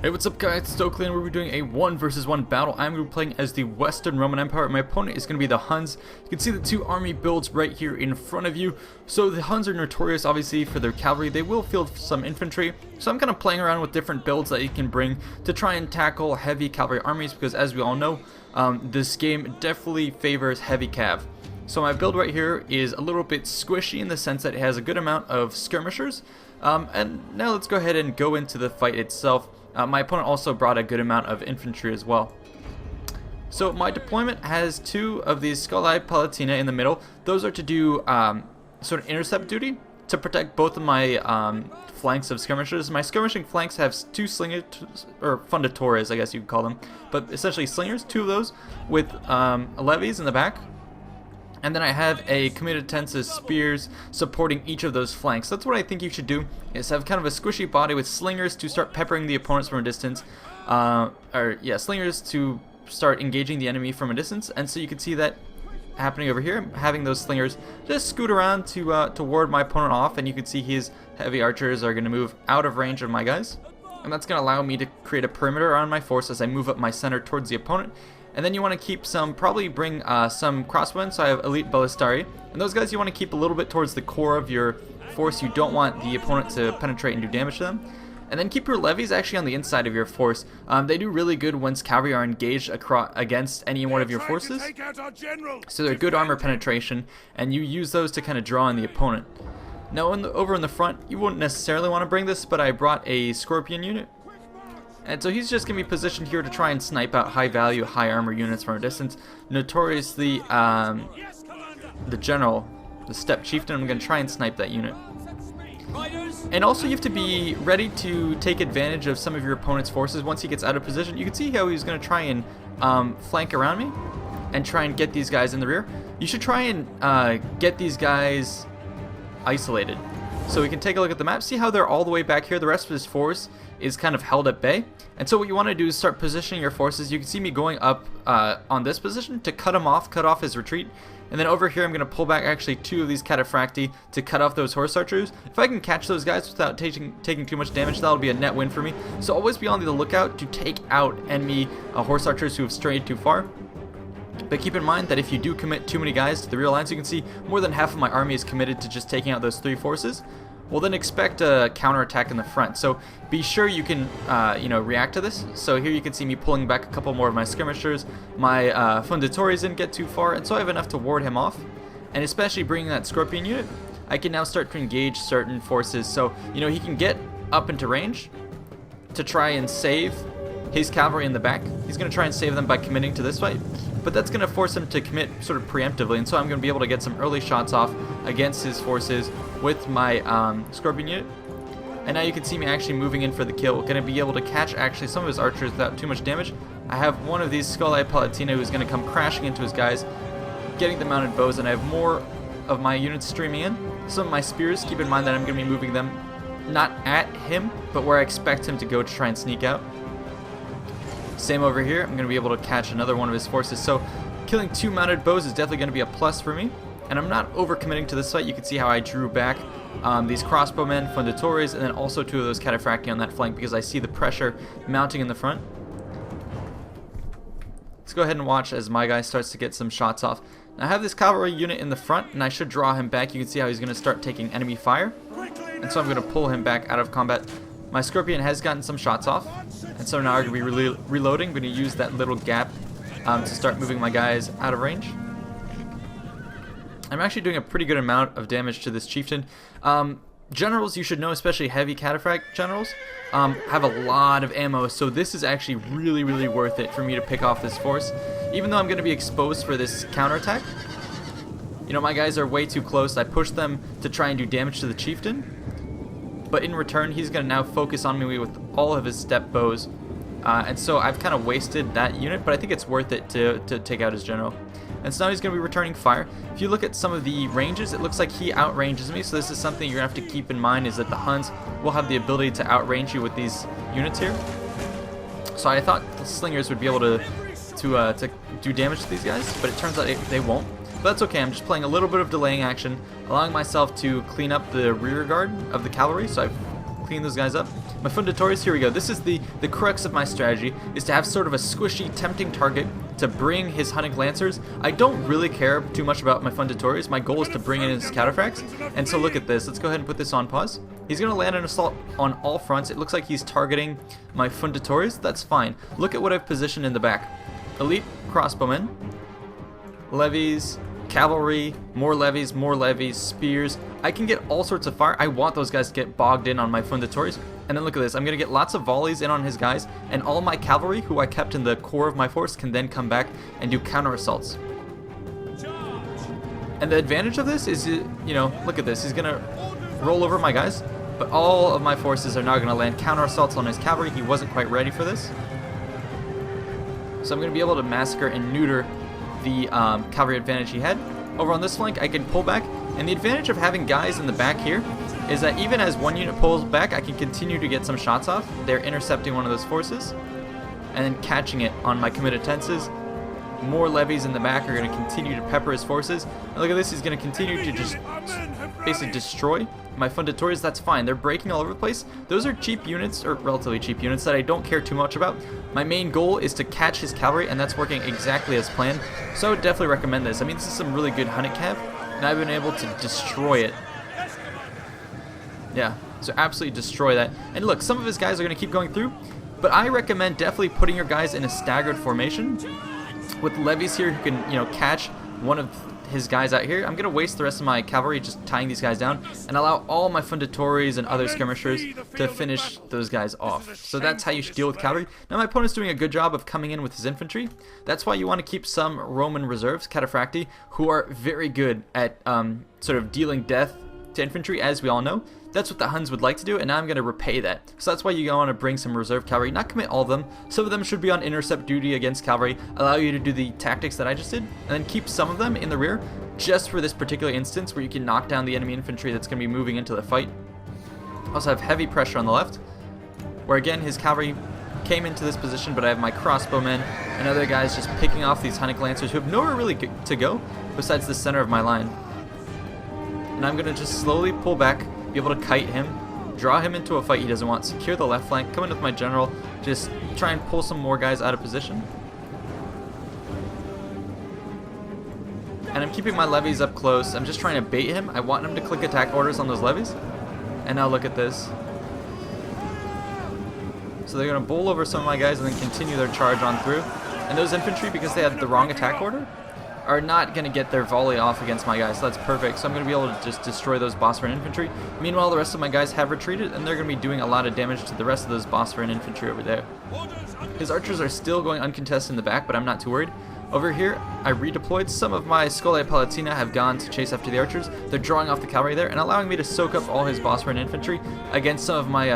Hey, what's up guys, it's Stokely, and we're doing a 1 versus 1 battle. I'm going to be playing as the Western Roman Empire. My opponent is going to be the Huns. You can see the two army builds right here in front of you. So the Huns are notorious obviously for their cavalry. They will field some infantry. So I'm kind of playing around with different builds that you can bring to try and tackle heavy cavalry armies, because as we all know, this game definitely favors heavy cav. So my build right here is a little bit squishy in the sense that it has a good amount of skirmishers. And now let's go ahead and go into the fight itself. My opponent also brought a good amount of infantry as well. So my deployment has two of these Scoli Palatina in the middle. Those are to do sort of intercept duty to protect both of my flanks of skirmishers. My skirmishing flanks have two slingers, or fundatores I guess you could call them, but essentially slingers, two of those with levies in the back. And then I have a comitatensis spears supporting each of those flanks. That's what I think you should do, is have kind of a squishy body with slingers to start peppering the opponents from a distance. Slingers to start engaging the enemy from a distance. And so you can see that happening over here, having those slingers just scoot around to ward my opponent off. And you can see his heavy archers are going to move out of range of my guys. And that's going to allow me to create a perimeter around my force as I move up my center towards the opponent. And then you want to keep some, probably bring some crossbowmen, so I have elite ballistari. And those guys you want to keep a little bit towards the core of your force. You don't want the opponent to penetrate and do damage to them. And then keep your levies actually on the inside of your force. They do really good once cavalry are engaged against any one of your forces. So they're good armor penetration, and you use those to kind of draw on the opponent. Now over in the front, you wouldn't necessarily want to bring this, but I brought a scorpion unit. And so he's just going to be positioned here to try and snipe out high value, high armor units from a distance. Notoriously, the general, the steppe chieftain, I'm going to try and snipe that unit. And also you have to be ready to take advantage of some of your opponent's forces once he gets out of position. You can see how he's going to try and flank around me and try and get these guys in the rear. You should try and get these guys isolated. So we can take a look at the map, see how they're all the way back here. The rest of his force is kind of held at bay. And so what you want to do is start positioning your forces. You can see me going up on this position to cut him off, cut off his retreat. And then over here I'm going to pull back actually two of these cataphracti to cut off those horse archers. If I can catch those guys without taking too much damage, that'll be a net win for me. So always be on the lookout to take out enemy horse archers who have strayed too far. But keep in mind that if you do commit too many guys to the rear lines, you can see more than half of my army is committed to just taking out those three forces. Well, then expect a counterattack in the front. So be sure you can, react to this. So here you can see me pulling back a couple more of my skirmishers. My fundatores didn't get too far, and so I have enough to ward him off. And especially bringing that scorpion unit, I can now start to engage certain forces. So, he can get up into range to try and save his cavalry in the back. He's going to try and save them by committing to this fight. But that's going to force him to commit sort of preemptively, and so I'm going to be able to get some early shots off against his forces with my scorpion unit. And now you can see me actually moving in for the kill. Going to be able to catch actually some of his archers without too much damage. I have one of these Scoli Palatina who's going to come crashing into his guys, getting the mounted bows, and I have more of my units streaming in. Some of my spears, keep in mind that I'm going to be moving them not at him, but where I expect him to go to try and sneak out. Same over here, I'm going to be able to catch another one of his forces. So killing two mounted bows is definitely going to be a plus for me. And I'm not overcommitting to this fight. You can see how I drew back these crossbowmen, fundatores, and then also two of those cataphracti on that flank because I see the pressure mounting in the front. Let's go ahead and watch as my guy starts to get some shots off. Now I have this cavalry unit in the front, and I should draw him back. You can see how he's going to start taking enemy fire. And so I'm going to pull him back out of combat. My scorpion has gotten some shots off, and so now I'm going to be reloading. I'm going to use that little gap to start moving my guys out of range. I'm actually doing a pretty good amount of damage to this chieftain. Generals, you should know, especially heavy cataphract generals, have a lot of ammo, so this is actually really, really worth it for me to pick off this force. Even though I'm going to be exposed for this counterattack, my guys are way too close. I push them to try and do damage to the chieftain. But in return, he's going to now focus on me with all of his steppe bows. And so I've kind of wasted that unit, but I think it's worth it to take out his general. And so now he's going to be returning fire. If you look at some of the ranges, it looks like he outranges me. So this is something you're going to have to keep in mind, is that the Huns will have the ability to outrange you with these units here. So I thought the slingers would be able to do damage to these guys, but it turns out they won't. But that's okay, I'm just playing a little bit of delaying action, allowing myself to clean up the rear guard of the cavalry. So I've clean those guys up. My Fundadores, here we go. This is the crux of my strategy, is to have sort of a squishy, tempting target to bring his Hunting Lancers. I don't really care too much about my Fundadores. My goal is to bring in his cataphracts. And so look at this. Let's go ahead and put this on pause. He's going to land an assault on all fronts. It looks like he's targeting my Fundadores. That's fine. Look at what I've positioned in the back. Elite crossbowmen, levies, cavalry, more levies, spears. I can get all sorts of fire. I want those guys to get bogged in on my Fundadores. And then look at this. I'm going to get lots of volleys in on his guys, and all my cavalry, who I kept in the core of my force, can then come back and do counter assaults. And the advantage of this is, you know, look at this. He's going to roll over my guys, but all of my forces are now going to land counter assaults on his cavalry. He wasn't quite ready for this. So I'm going to be able to massacre and neuter the cavalry advantage he had. Over on this flank, I can pull back, and the advantage of having guys in the back here is that even as one unit pulls back, I can continue to get some shots off. They're intercepting one of those forces and then catching it on my committed tenses. More levies in the back are going to continue to pepper his forces. And look at this, he's going to continue to just basically destroy my Fundadores. That's fine. They're breaking all over the place. Those are cheap units, or relatively cheap units, that I don't care too much about. My main goal is to catch his cavalry, and that's working exactly as planned. So I would definitely recommend this. I mean, this is some really good hunting cav, and I've been able to destroy it. Yeah, so absolutely destroy that. And look, some of his guys are going to keep going through, but I recommend definitely putting your guys in a staggered formation with levies here who can, you know, catch one of his guys out here. I'm going to waste the rest of my cavalry just tying these guys down and allow all my Fundadores and other skirmishers to finish those guys off. So that's how you should deal with cavalry. Now my opponent's doing a good job of coming in with his infantry. That's why you want to keep some Roman reserves, cataphracti, who are very good at sort of dealing death to infantry, as we all know. That's what the Huns would like to do, and now I'm going to repay that. So that's why you want to bring some reserve cavalry, not commit all of them. Some of them should be on intercept duty against cavalry, allow you to do the tactics that I just did, and then keep some of them in the rear, just for this particular instance where you can knock down the enemy infantry that's going to be moving into the fight. Also have heavy pressure on the left, where again his cavalry came into this position, but I have my crossbowmen and other guys just picking off these Hunting Lancers who have nowhere really to go besides the center of my line. And I'm going to just slowly pull back, be able to kite him, draw him into a fight he doesn't want, secure the left flank, come in with my general, just try and pull some more guys out of position. And I'm keeping my levies up close. I'm just trying to bait him. I want him to click attack orders on those levies. And now look at this. So they're going to bowl over some of my guys and then continue their charge on through. And those infantry, because they had the wrong attack order, are not going to get their volley off against my guys, so that's perfect. So I'm going to be able to just destroy those Bosphorus infantry. Meanwhile, the rest of my guys have retreated, and they're going to be doing a lot of damage to the rest of those Bosphorus infantry over there. His archers are still going uncontested in the back, but I'm not too worried. Over here, I redeployed. Some of my Scolae Palatina have gone to chase after the archers. They're drawing off the cavalry there, and allowing me to soak up all his Bosphorus infantry against some of my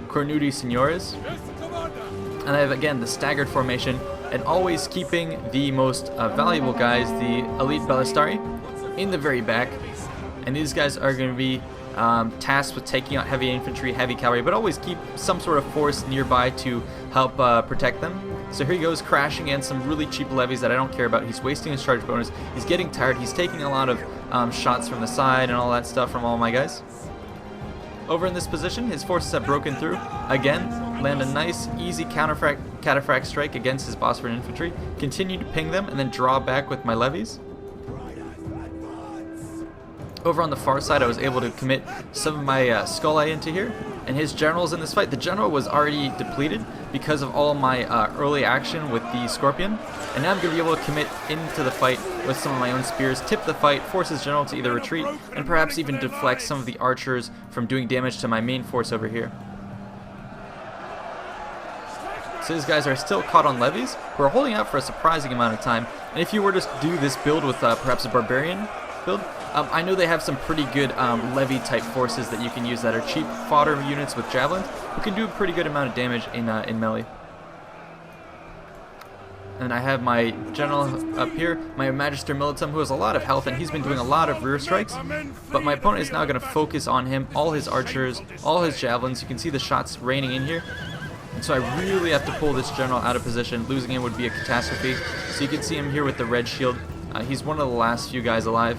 Cornudi Signores. And I have, again, the staggered formation, and always keeping the most valuable guys, the elite ballistari, in the very back. And these guys are going to be tasked with taking out heavy infantry, heavy cavalry, but always keep some sort of force nearby to help protect them. So here he goes, crashing in some really cheap levies that I don't care about. He's wasting his charge bonus. He's getting tired. He's taking a lot of shots from the side and all that stuff from all my guys. Over in this position, his forces have broken through. Again, land a nice, easy cataphract strike against his Bosphorus infantry. Continue to ping them and then draw back with my levies. Over on the far side, I was able to commit some of my Scolae into here. And his generals in this fight, the general was already depleted because of all my early action with the Scorpion. And now I'm going to be able to commit into the fight with some of my own spears, tip the fight, force his general to either retreat, and perhaps even deflect some of the archers from doing damage to my main force over here. So these guys are still caught on levies, who are holding out for a surprising amount of time. And if you were to do this build with perhaps a barbarian build, I know they have some pretty good levy type forces that you can use that are cheap fodder units with javelins who can do a pretty good amount of damage in melee. And I have my general up here, my Magister Militum, who has a lot of health, and he's been doing a lot of rear strikes. But my opponent is now going to focus on him, all his archers, all his javelins. You can see the shots raining in here. And so I really have to pull this general out of position. Losing him would be a catastrophe. So you can see him here with the red shield. He's one of the last few guys alive.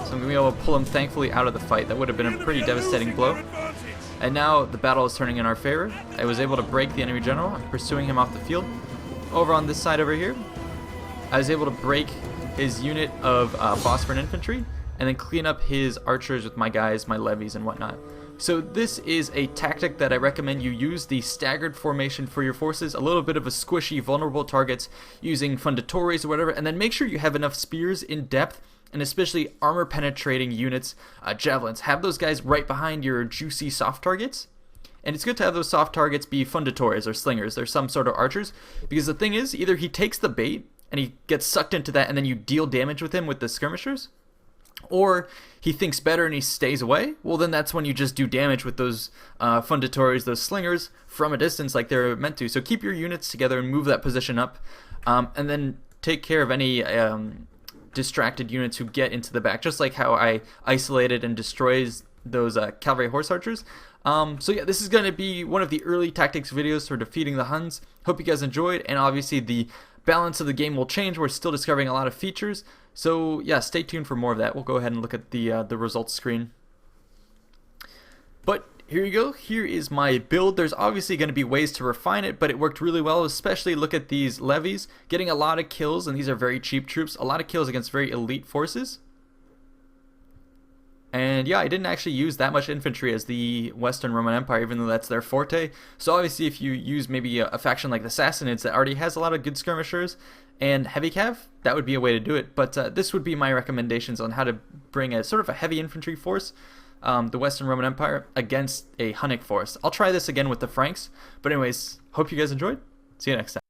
So So I'm going to be able to pull him thankfully out of the fight. That would have been a pretty devastating blow. And now the battle is turning in our favor. I was able to break the enemy general. I'm pursuing him off the field. Over on this side over here, I was able to break his unit of phosphor infantry and then clean up his archers with my guys, my levies, and whatnot. So this is a tactic that I recommend you use, the staggered formation for your forces, a little bit of a squishy, vulnerable targets using fundatories or whatever, and then make sure you have enough spears in depth, and especially armor penetrating units, javelins. Have those guys right behind your juicy soft targets. And it's good to have those soft targets be fundatories or slingers. They're some sort of archers, because the thing is, either he takes the bait and he gets sucked into that and then you deal damage with him with the skirmishers, or he thinks better and he stays away. Well, then that's when you just do damage with those fundatories, those slingers, from a distance like they're meant to. So keep your units together and move that position up, and then take care of any distracted units who get into the back, just like how I isolated and destroys those cavalry horse archers. So yeah, this is going to be one of the early tactics videos for defeating the Huns. Hope you guys enjoyed, and obviously the balance of the game will change. We're still discovering a lot of features, so yeah, stay tuned for more of that. We'll go ahead and look at the results screen. But here you go. Here is my build. There's obviously going to be ways to refine it, but it worked really well. Especially look at these levies, getting a lot of kills, and these are very cheap troops. A lot of kills against very elite forces. And yeah, I didn't actually use that much infantry as the Western Roman Empire, even though that's their forte. So obviously if you use maybe a faction like the Sassanids that already has a lot of good skirmishers and heavy cav, that would be a way to do it. But this would be my recommendations on how to bring a sort of a heavy infantry force, the Western Roman Empire, against a Hunnic force. I'll try this again with the Franks. But anyways, hope you guys enjoyed. See you next time.